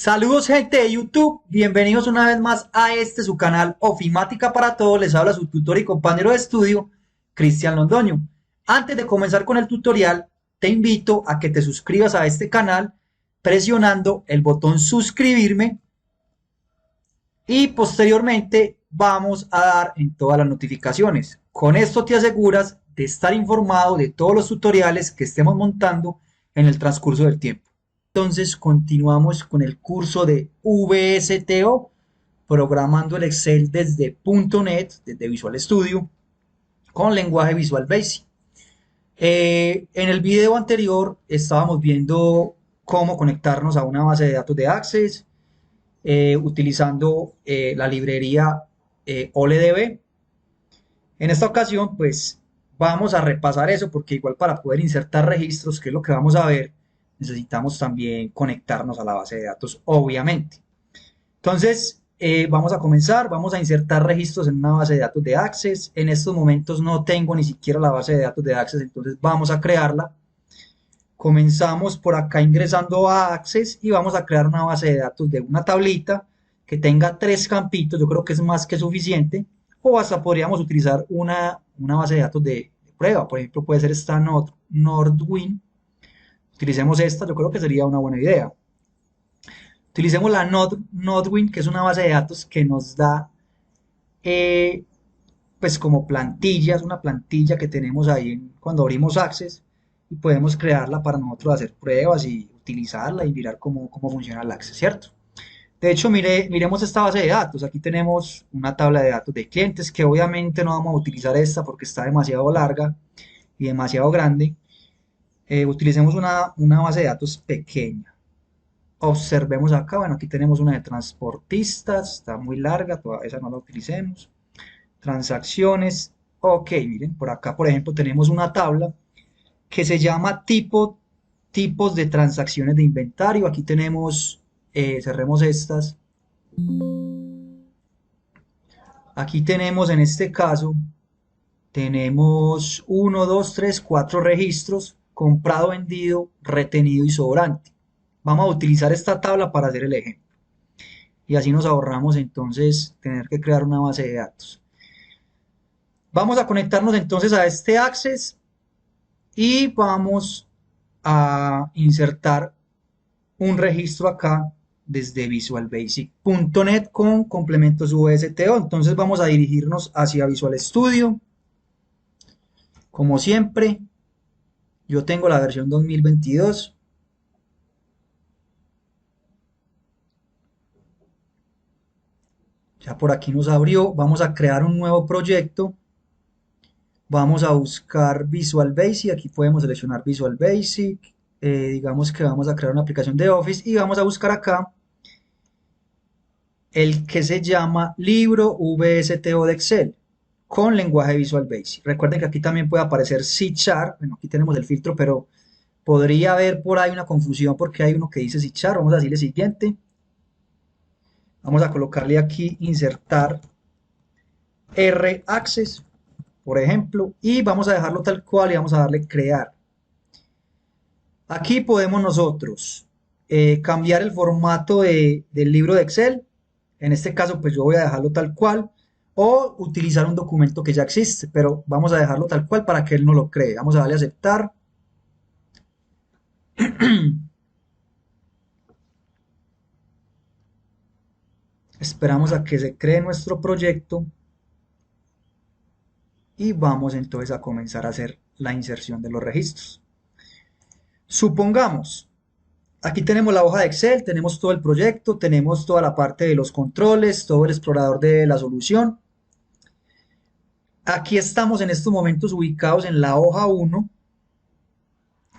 Saludos gente de YouTube, bienvenidos una vez más a este su canal Ofimática para Todos. Les habla su tutor y compañero de estudio, Cristian Londoño. Antes de comenzar con el tutorial, te invito a que te suscribas a este canal presionando el botón suscribirme y posteriormente vamos a dar en todas las notificaciones. Con esto te aseguras de estar informado de todos los tutoriales que estemos montando en el transcurso del tiempo. Entonces continuamos con el curso de VSTO, programando el Excel desde .NET, desde Visual Studio, con lenguaje Visual Basic. En el video anterior estábamos viendo cómo conectarnos a una base de datos de Access, utilizando la librería OLEDB. En esta ocasión, pues vamos a repasar eso, porque igual para poder insertar registros, que es lo que vamos a ver, necesitamos también conectarnos a la base de datos, obviamente. Entonces, vamos a comenzar, vamos a insertar registros en una base de datos de Access. En estos momentos no tengo ni siquiera la base de datos de Access, entonces vamos a crearla. Comenzamos por acá ingresando a Access y vamos a crear una base de datos de una tablita que tenga 3 campitos, yo creo que es más que suficiente, o hasta podríamos utilizar una base de datos de prueba, por ejemplo puede ser esta Nordwind. Utilicemos esta, yo creo que sería una buena idea. Utilicemos la Nodewin, que es una base de datos que nos da, pues como plantillas, una plantilla que tenemos ahí cuando abrimos Access y podemos crearla para nosotros hacer pruebas y utilizarla y mirar cómo funciona el Access, ¿cierto? De hecho, miremos esta base de datos. Aquí tenemos una tabla de datos de clientes que obviamente no vamos a utilizar esta porque está demasiado larga y demasiado grande. Utilicemos una base de datos pequeña. Observemos acá, bueno, aquí tenemos una de transportistas, está muy larga, toda esa no la utilicemos. Transacciones, ok, miren, por acá, por ejemplo, tenemos una tabla que se llama tipos de transacciones de inventario. Aquí tenemos, cerremos estas. Aquí tenemos, en este caso, tenemos 1, 2, 3, 4 registros: comprado, vendido, retenido y sobrante. Vamos a utilizar esta tabla para hacer el ejemplo. Y así nos ahorramos entonces tener que crear una base de datos. Vamos a conectarnos entonces a este Access y vamos a insertar un registro acá desde Visual Basic.net con complementos VSTO. Entonces vamos a dirigirnos hacia Visual Studio. Como siempre, yo tengo la versión 2022. Ya por aquí nos abrió. Vamos a crear un nuevo proyecto. Vamos a buscar Visual Basic. Aquí podemos seleccionar Visual Basic. Digamos que vamos a crear una aplicación de Office y vamos a buscar acá el que se llama libro VSTO de Excel con lenguaje Visual Basic. Recuerden que aquí también puede aparecer C#. Bueno, aquí tenemos el filtro, pero podría haber por ahí una confusión porque hay uno que dice C#. Vamos a decirle siguiente. Vamos a colocarle aquí insertar R Access, por ejemplo, y vamos a dejarlo tal cual y vamos a darle crear. Aquí podemos nosotros cambiar el formato del libro de Excel. En este caso, pues yo voy a dejarlo tal cual, o utilizar un documento que ya existe, pero vamos a dejarlo tal cual para que él no lo cree. Vamos a darle a aceptar. Esperamos a que se cree nuestro proyecto y vamos entonces a comenzar a hacer la inserción de los registros. Supongamos, aquí tenemos la hoja de Excel, tenemos todo el proyecto, tenemos toda la parte de los controles, todo el explorador de la solución. Aquí estamos en estos momentos ubicados en la hoja 1.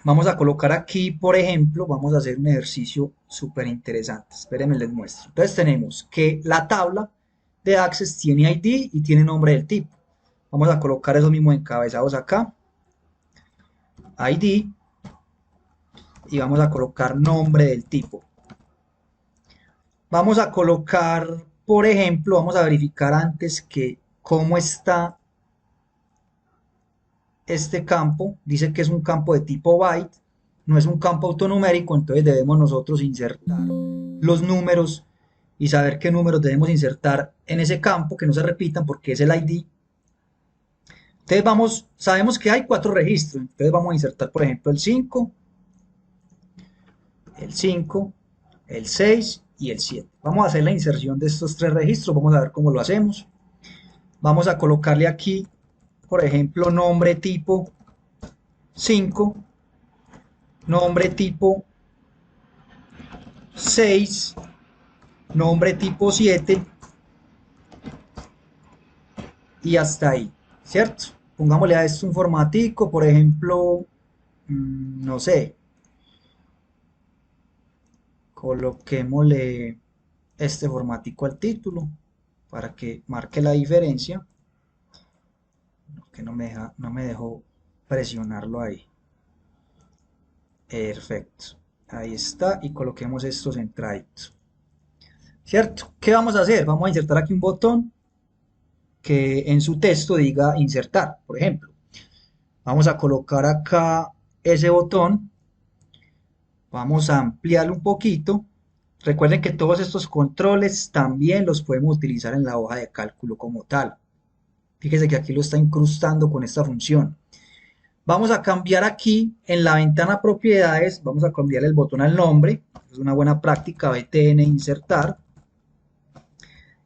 Vamos a colocar aquí, por ejemplo, vamos a hacer un ejercicio súper interesante. Espérenme, les muestro. Entonces tenemos que la tabla de Access tiene ID y tiene nombre del tipo. Vamos a colocar esos mismos encabezados acá. ID. Y vamos a colocar nombre del tipo. Vamos a colocar, por ejemplo, vamos a verificar antes que cómo está este campo. Dice que es un campo de tipo byte, no es un campo autonumérico, entonces debemos nosotros insertar los números y saber qué números debemos insertar en ese campo, que no se repitan porque es el ID. Entonces sabemos que hay 4 registros, entonces vamos a insertar por ejemplo el 5, el 6 y el 7. Vamos a hacer la inserción de estos 3 registros, vamos a ver cómo lo hacemos. Vamos a colocarle aquí, por ejemplo, nombre tipo 5, nombre tipo 6, nombre tipo 7 y hasta ahí, ¿cierto? Pongámosle a esto un formatico, por ejemplo, no sé, coloquémosle este formatico al título para que marque la diferencia, que no me dejó presionarlo ahí. Perfecto, ahí está, y coloquemos estos centraditos, ¿cierto? ¿Qué vamos a hacer? Vamos a insertar aquí un botón que en su texto diga insertar, por ejemplo. Vamos a colocar acá ese botón, vamos a ampliarlo un poquito. Recuerden que todos estos controles también los podemos utilizar en la hoja de cálculo como tal. Fíjese que aquí lo está incrustando con esta función. Vamos a cambiar aquí en la ventana propiedades, vamos a cambiar el botón al nombre, es una buena práctica, btn insertar,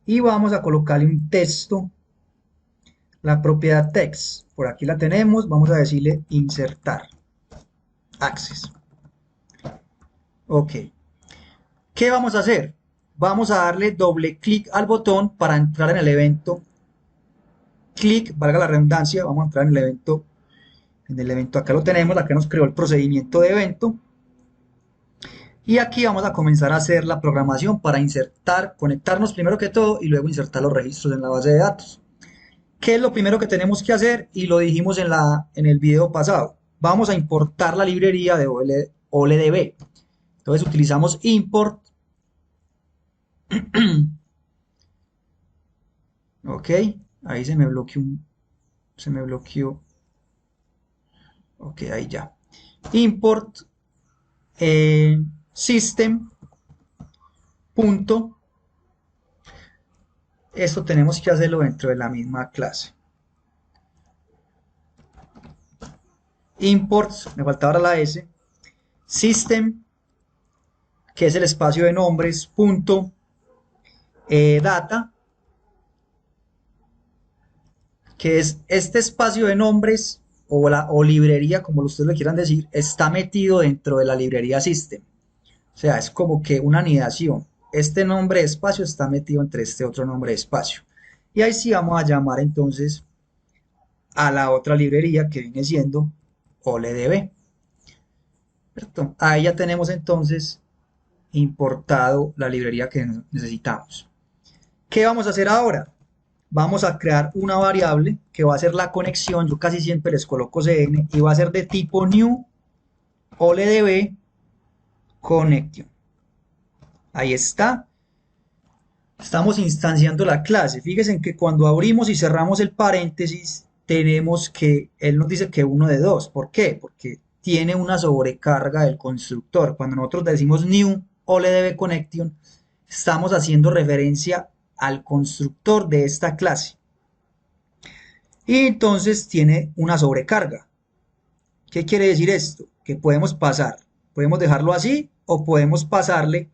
y vamos a colocarle un texto, la propiedad text, por aquí la tenemos, vamos a decirle insertar, access. Ok, ¿qué vamos a hacer? Vamos a darle doble clic al botón para entrar en el evento, clic, valga la redundancia, vamos a entrar en el evento, acá lo tenemos, acá nos creó el procedimiento de evento. Y aquí vamos a comenzar a hacer la programación para insertar, conectarnos primero que todo y luego insertar los registros en la base de datos. ¿Qué es lo primero que tenemos que hacer? Y lo dijimos en el video pasado. Vamos a importar la librería de OLDB. Entonces utilizamos import. Ok, ahí se me bloqueó. Ok, ahí ya. Import system. Punto. Esto tenemos que hacerlo dentro de la misma clase. Imports, me faltaba ahora la S. System, que es el espacio de nombres, punto, data, que es este espacio de nombres o librería, como ustedes le quieran decir, está metido dentro de la librería System. O sea, es como que una anidación. Este nombre de espacio está metido entre este otro nombre de espacio. Y ahí sí vamos a llamar entonces a la otra librería que viene siendo OLDB. ¿Cierto? Ahí ya tenemos entonces importado la librería que necesitamos. ¿Qué vamos a hacer ahora? Vamos a crear una variable que va a ser la conexión. Yo casi siempre les coloco cn y va a ser de tipo new OLDB connection. Ahí está. Estamos instanciando la clase. Fíjense en que cuando abrimos y cerramos el paréntesis, tenemos que, él nos dice que uno de dos. ¿Por qué? Porque tiene una sobrecarga del constructor. Cuando nosotros decimos new OLDB connection, estamos haciendo referencia al constructor de esta clase. Y entonces tiene una sobrecarga. ¿Qué quiere decir esto? Que podemos dejarlo así o podemos pasarle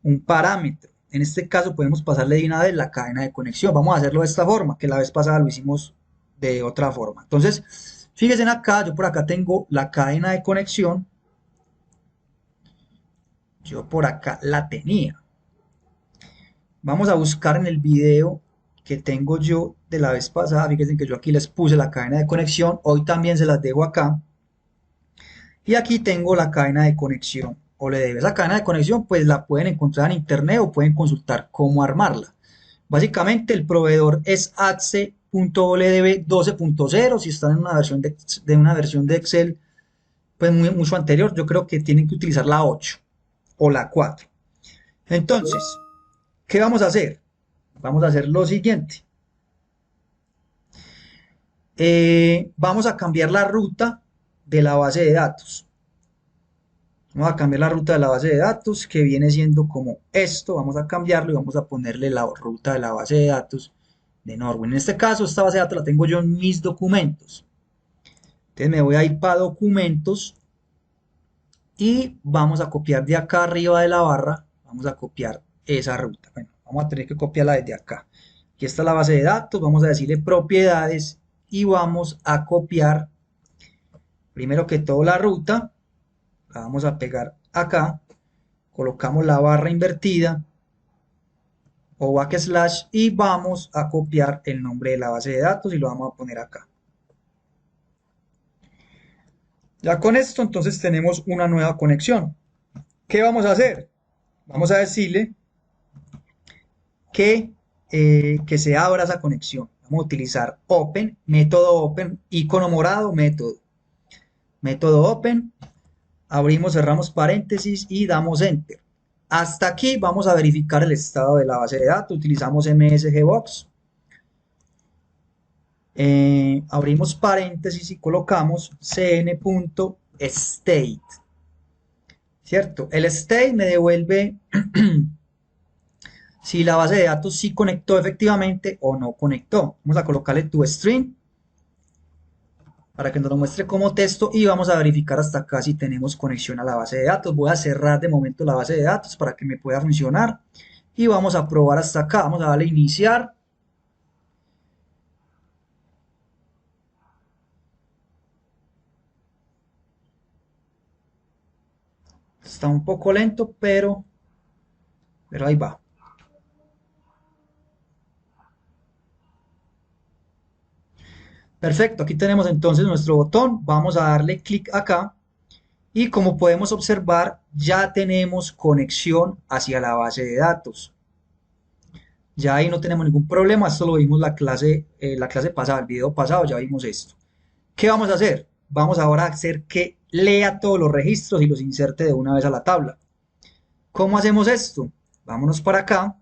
un parámetro. En este caso podemos pasarle de una vez la cadena de conexión. Vamos a hacerlo de esta forma, que la vez pasada lo hicimos de otra forma. Entonces, fíjense acá, yo por acá tengo la cadena de conexión. Yo por acá la tenía. Vamos a buscar en el video que tengo yo de la vez pasada. Fíjense que yo aquí les puse la cadena de conexión. Hoy también se las dejo acá. Y aquí tengo la cadena de conexión OLDB. Esa cadena de conexión pues la pueden encontrar en internet o pueden consultar cómo armarla. Básicamente el proveedor es axe.oldb 12.0. Si están en una versión de Excel pues mucho anterior, yo creo que tienen que utilizar la 8 o la 4. Entonces, ¿qué vamos a hacer? Vamos a hacer lo siguiente. Vamos a cambiar la ruta de la base de datos. Vamos a cambiar la ruta de la base de datos, que viene siendo como esto. Vamos a cambiarlo y vamos a ponerle la ruta de la base de datos de Norwin. En este caso, esta base de datos la tengo yo en mis documentos. Entonces me voy a ir para documentos y vamos a copiar de acá arriba de la barra, vamos a copiar esa ruta. Bueno, vamos a tener que copiarla desde acá. Aquí está la base de datos, vamos a decirle propiedades y vamos a copiar primero que todo la ruta. La vamos a pegar acá, colocamos la barra invertida o backslash y vamos a copiar el nombre de la base de datos y lo vamos a poner acá. Ya con esto entonces tenemos una nueva conexión. ¿Qué vamos a hacer? Vamos a decirle que se abra esa conexión. Vamos a utilizar open, método open, icono morado, método open, abrimos, cerramos paréntesis y damos enter. Hasta aquí vamos a verificar el estado de la base de datos, utilizamos MSGBox. Abrimos paréntesis y colocamos cn.state, ¿cierto? El state me devuelve si la base de datos sí conectó efectivamente o no conectó. Vamos a colocarle toString para que nos lo muestre como texto y vamos a verificar hasta acá si tenemos conexión a la base de datos. Voy a cerrar de momento la base de datos para que me pueda funcionar y vamos a probar hasta acá. Vamos a darle iniciar. Está un poco lento, pero ahí va. Perfecto, aquí tenemos entonces nuestro botón, vamos a darle clic acá y como podemos observar ya tenemos conexión hacia la base de datos. Ya ahí no tenemos ningún problema, esto lo vimos la clase pasada, el video pasado, ya vimos esto. ¿Qué vamos a hacer? Vamos ahora a hacer que lea todos los registros y los inserte de una vez a la tabla. ¿Cómo hacemos esto? Vámonos para acá,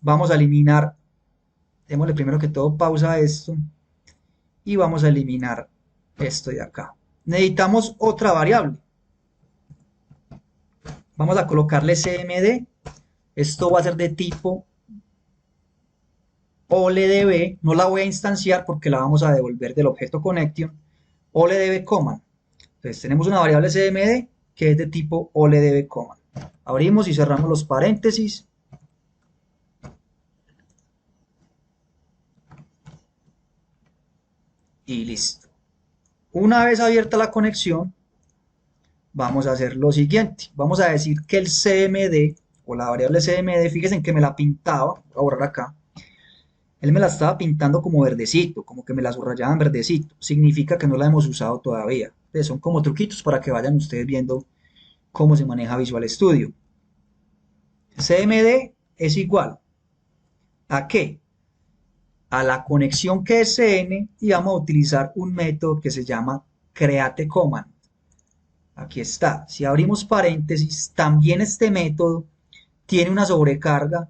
vamos a eliminar, démosle primero que todo pausa a esto y vamos a eliminar esto de acá. Necesitamos otra variable. Vamos a colocarle cmd. Esto va a ser de tipo OLDB. No la voy a instanciar porque la vamos a devolver del objeto connection. OLDB command. Entonces tenemos una variable cmd que es de tipo OLDB command. Abrimos y cerramos los paréntesis. Y listo. Una vez abierta la conexión, vamos a hacer lo siguiente. Vamos a decir que el cmd o la variable cmd, fíjense en que me la pintaba, voy a borrar acá. Él me la estaba pintando como verdecito, como que me la subrayaba en verdecito. Significa que no la hemos usado todavía. Entonces son como truquitos para que vayan ustedes viendo cómo se maneja Visual Studio. cmd es igual ¿a qué? A la conexión que es cn y vamos a utilizar un método que se llama createCommand. Aquí está. Si abrimos paréntesis, también este método tiene una sobrecarga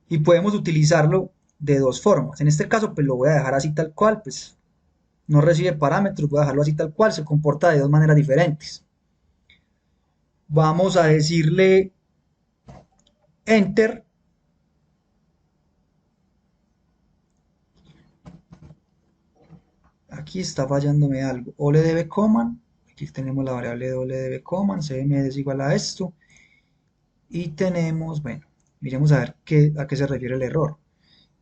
y podemos utilizarlo de dos formas. En este caso, pues lo voy a dejar así tal cual, pues no recibe parámetros, voy a dejarlo así tal cual, se comporta de dos maneras diferentes. Vamos a decirle enter. Aquí está fallándome algo. OLDB command. Aquí tenemos la variable de OLDB command. cmd es igual a esto. Y tenemos, bueno, miremos a ver a qué se refiere el error.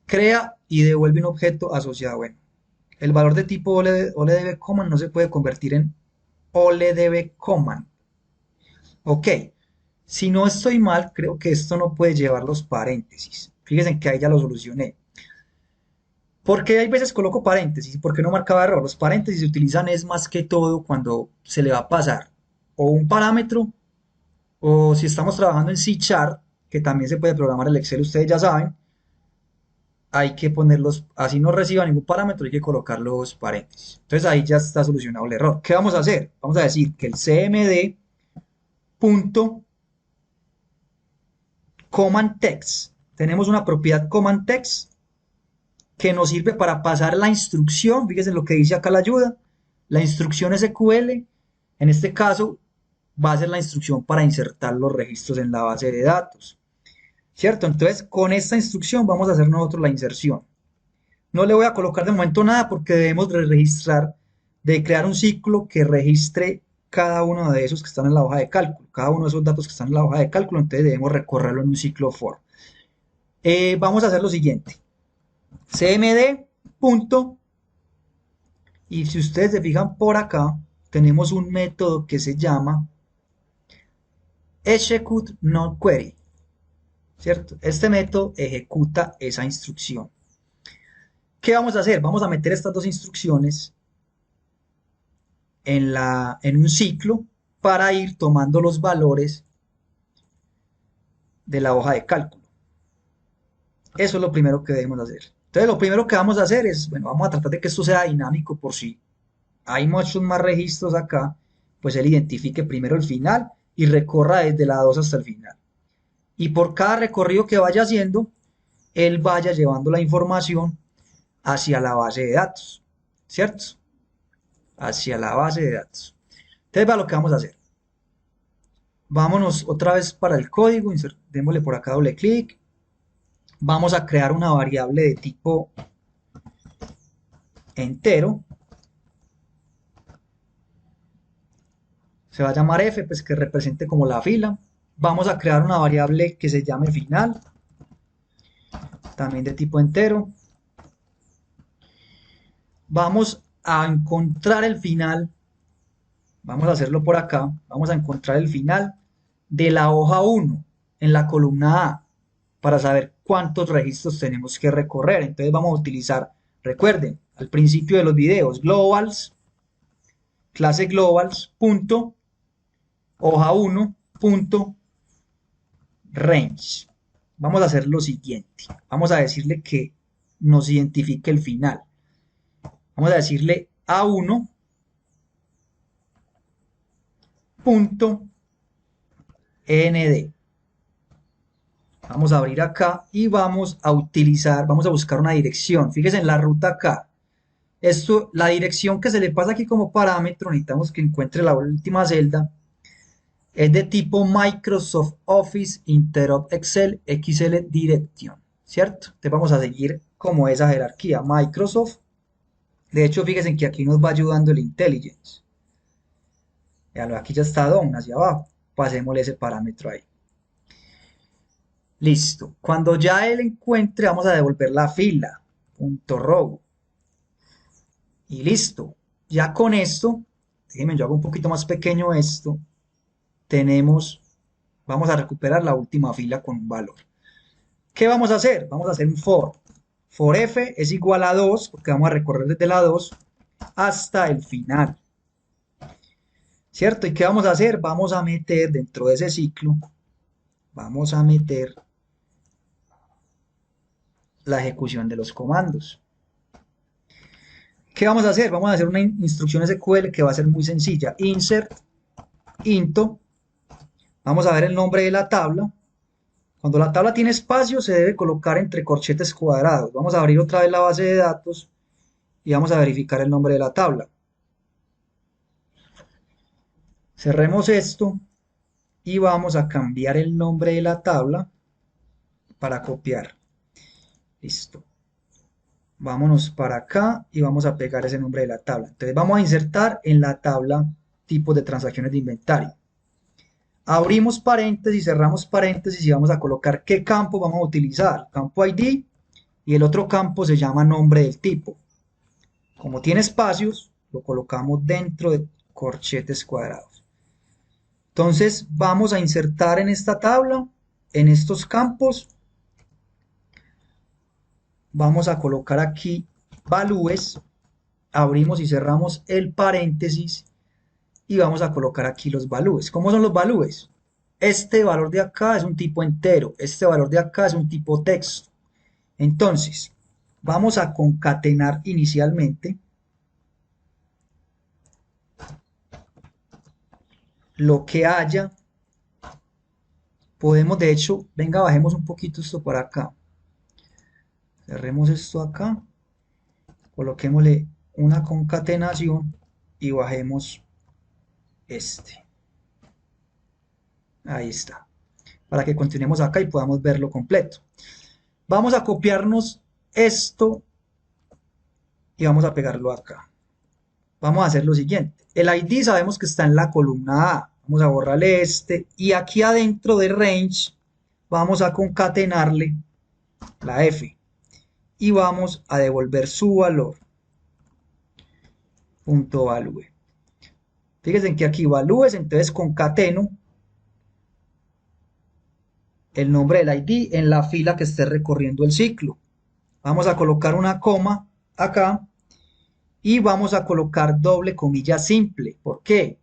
Crea y devuelve un objeto asociado. Bueno, el valor de tipo OLDB command no se puede convertir en OLDB command. Ok, si no estoy mal, creo que esto no puede llevar los paréntesis. Fíjense que ahí ya lo solucioné. ¿Por qué hay veces coloco paréntesis? ¿Por qué no marcaba error? Los paréntesis se utilizan es más que todo cuando se le va a pasar o un parámetro o si estamos trabajando en C#, que también se puede programar el Excel, ustedes ya saben, hay que ponerlos, así no reciba ningún parámetro, hay que colocar los paréntesis. Entonces ahí ya está solucionado el error. ¿Qué vamos a hacer? Vamos a decir que el cmd punto command text, tenemos una propiedad command text que nos sirve para pasar la instrucción, fíjense lo que dice acá la ayuda, la instrucción SQL En este caso va a ser la instrucción para insertar los registros en la base de datos, ¿cierto? Entonces con esta instrucción vamos a hacer nosotros la inserción. No le voy a colocar de momento nada porque debemos de registrar, de crear un ciclo que registre cada uno de esos que están en la hoja de cálculo, cada uno de esos datos que están en la hoja de cálculo, entonces debemos recorrerlo en un ciclo for. Vamos a hacer lo siguiente, cmd punto, y si ustedes se fijan por acá, tenemos un método que se llama execute not query, ¿cierto? Este método ejecuta esa instrucción. ¿Qué vamos a hacer? Vamos a meter estas dos instrucciones en un ciclo para ir tomando los valores de la hoja de cálculo. Eso es lo primero que debemos hacer. Entonces, lo primero que vamos a hacer es, bueno, vamos a tratar de que esto sea dinámico por si hay muchos más registros acá, pues él identifique primero el final y recorra desde la 2 hasta el final. Y por cada recorrido que vaya haciendo, él vaya llevando la información hacia la base de datos, ¿cierto? Hacia la base de datos. Entonces, va lo que vamos a hacer. Vámonos otra vez para el código, démosle por acá doble clic. Vamos a crear una variable de tipo entero. Se va a llamar f, pues que represente como la fila. Vamos a crear una variable que se llame final, también de tipo entero. Vamos a encontrar el final, vamos a hacerlo por acá, vamos a encontrar el final de la hoja 1 en la columna A para saber cuántos registros tenemos que recorrer. Entonces vamos a utilizar, recuerden, al principio de los videos, globals, clase globals, punto, hoja 1, punto, range. Vamos a hacer lo siguiente, vamos a decirle que nos identifique el final. Vamos a decirle A1 punto nd. Vamos a abrir acá y vamos a utilizar, vamos a buscar una dirección. Fíjense en la ruta acá. Esto, la dirección que se le pasa aquí como parámetro, necesitamos que encuentre la última celda. Es de tipo Microsoft Office Interrupt Excel XL Direction, ¿cierto? Entonces vamos a seguir como esa jerarquía. Microsoft. De hecho, fíjense que aquí nos va ayudando el IntelliGence. Aquí ya está DOM hacia abajo. Pasémosle ese parámetro ahí. Listo. Cuando ya él encuentre, vamos a devolver la fila. Punto row. Y listo. Ya con esto, déjenme, yo hago un poquito más pequeño esto. Vamos a recuperar la última fila con un valor. ¿Qué vamos a hacer? Vamos a hacer un for. For f es igual a 2, porque vamos a recorrer desde la 2 hasta el final. ¿Cierto? ¿Y qué vamos a hacer? Vamos a meter dentro de ese ciclo, vamos a meter la ejecución de los comandos. ¿Qué vamos a hacer? Vamos a hacer una instrucción SQL que va a ser muy sencilla. Insert, into, vamos a ver el nombre de la tabla. Cuando la tabla tiene espacio se debe colocar entre corchetes cuadrados. Vamos a abrir otra vez la base de datos y vamos a verificar el nombre de la tabla. Cerremos esto y vamos a cambiar el nombre de la tabla para copiar. Listo. Vámonos para acá y vamos a pegar ese nombre de la tabla. Entonces vamos a insertar en la tabla tipos de transacciones de inventario. Abrimos paréntesis, cerramos paréntesis y vamos a colocar qué campo vamos a utilizar. Campo ID y el otro campo se llama nombre del tipo. Como tiene espacios, lo colocamos dentro de corchetes cuadrados. Entonces vamos a insertar en esta tabla, en estos campos, vamos a colocar aquí valúes, abrimos y cerramos el paréntesis y vamos a colocar aquí los valúes. ¿Cómo son los valúes? Este valor de acá es un tipo entero, este valor de acá es un tipo texto. Entonces, vamos a concatenar inicialmente lo que haya. Podemos, de hecho, venga, bajemos un poquito esto por acá. Cerremos esto acá. Coloquémosle una concatenación y bajemos este. Ahí está. Para que continuemos acá y podamos verlo completo. Vamos a copiarnos esto y vamos a pegarlo acá. Vamos a hacer lo siguiente. El ID sabemos que está en la columna A. Vamos a borrarle este y aquí adentro de range vamos a concatenarle la F y vamos a devolver su valor. Punto value. Fíjense que aquí valúes, entonces concateno el nombre del ID en la fila que esté recorriendo el ciclo. Vamos a colocar una coma acá y vamos a colocar doble comilla simple. ¿Por qué?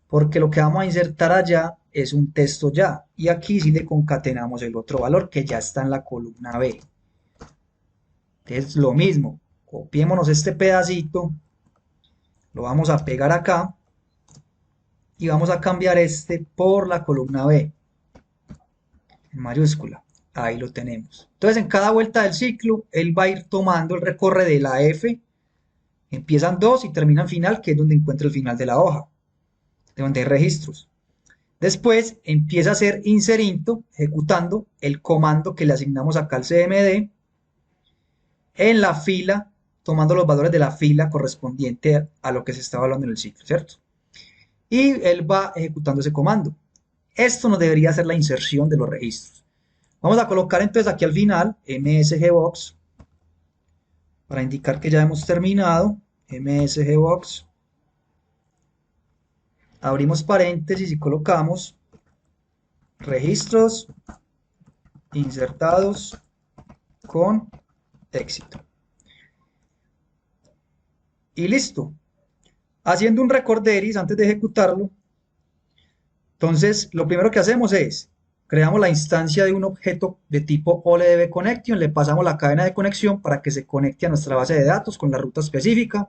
Porque lo que vamos a insertar allá es un texto ya. Y aquí sí le concatenamos el otro valor que ya está en la columna B. Entonces lo mismo. Copiémonos este pedacito. Lo vamos a pegar acá. Y vamos a cambiar este por la columna B. En mayúscula. Ahí lo tenemos. Entonces en cada vuelta del ciclo, él va a ir tomando el recorre de la F. Empiezan 2 y terminan final, que es donde encuentra el final de la hoja. De donde hay registros. Después empieza a hacer inserinto, ejecutando el comando que le asignamos acá al CMD en la fila, tomando los valores de la fila correspondiente a lo que se está evaluando en el ciclo, ¿cierto? Y él va ejecutando ese comando. Esto nos debería hacer la inserción de los registros. Vamos a colocar entonces aquí al final msgbox para indicar que ya hemos terminado. msgbox. Abrimos paréntesis y colocamos registros insertados con éxito. Y listo. Haciendo un recorderis antes de ejecutarlo. Entonces, lo primero que hacemos es, creamos la instancia de un objeto de tipo OLDB-Connection, le pasamos la cadena de conexión para que se conecte a nuestra base de datos con la ruta específica.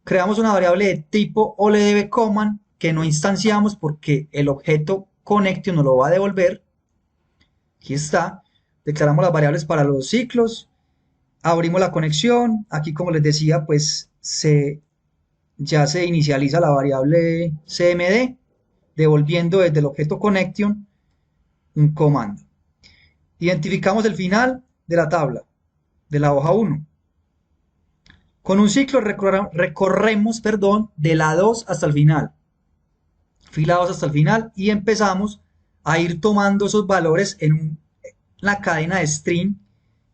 Creamos una variable de tipo OLDB-Command que no instanciamos porque el objeto Connection nos lo va a devolver. Aquí está. Declaramos las variables para los ciclos. Abrimos la conexión. Aquí, como les decía, pues ya se inicializa la variable CMD, devolviendo desde el objeto Connection un comando. Identificamos el final de la tabla, de la hoja 1. Con un ciclo recorremos de la 2 hasta el final. Fila 2 hasta el final y empezamos a ir tomando esos valores en la cadena de string,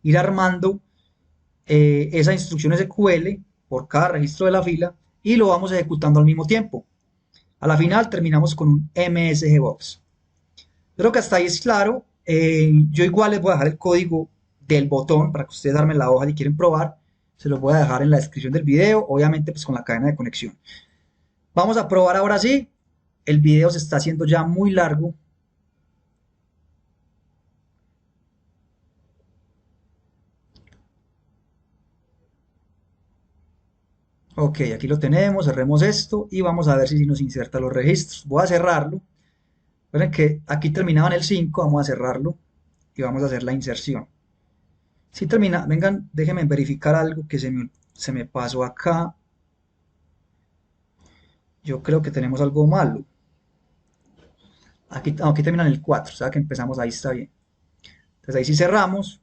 ir armando esa instrucción SQL por cada registro de la fila y lo vamos ejecutando al mismo tiempo. A la final terminamos con un msgbox. Creo que hasta ahí es claro. Yo igual les voy a dejar el código del botón para que ustedes armen la hoja si quieren probar. Se los voy a dejar en la descripción del video, obviamente pues con la cadena de conexión. Vamos a probar ahora sí. El video se está haciendo ya muy largo. Ok, aquí lo tenemos, cerremos esto y vamos a ver si nos inserta los registros. Voy a cerrarlo. Recuerden que aquí terminaba en el 5, vamos a cerrarlo y vamos a hacer la inserción. Si termina, vengan, déjenme verificar algo que se me pasó acá. Yo creo que tenemos algo malo. Aquí termina en el 4, o sea que empezamos ahí, está bien. Entonces ahí sí cerramos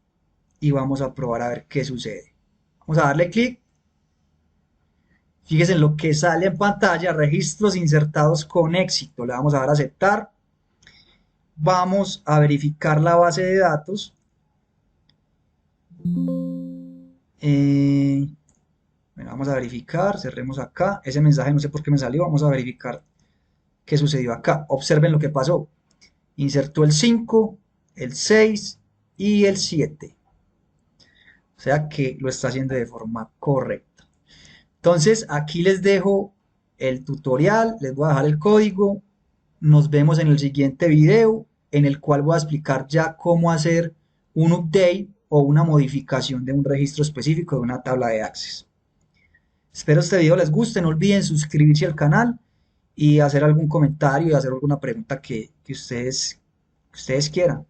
y vamos a probar a ver qué sucede. Vamos a darle clic. Fíjense en lo que sale en pantalla, registros insertados con éxito. Le vamos a dar a aceptar. Vamos a verificar la base de datos. Bueno, vamos a verificar, cerremos acá. Ese mensaje no sé por qué me salió. Vamos a verificar qué sucedió acá. Observen lo que pasó. Insertó el 5, el 6 y el 7. O sea que lo está haciendo de forma correcta. Entonces aquí les dejo el tutorial, les voy a dejar el código. Nos vemos en el siguiente video en el cual voy a explicar ya cómo hacer un update o una modificación de un registro específico de una tabla de Access. Espero este video les guste, no olviden suscribirse al canal y hacer algún comentario y hacer alguna pregunta que ustedes quieran.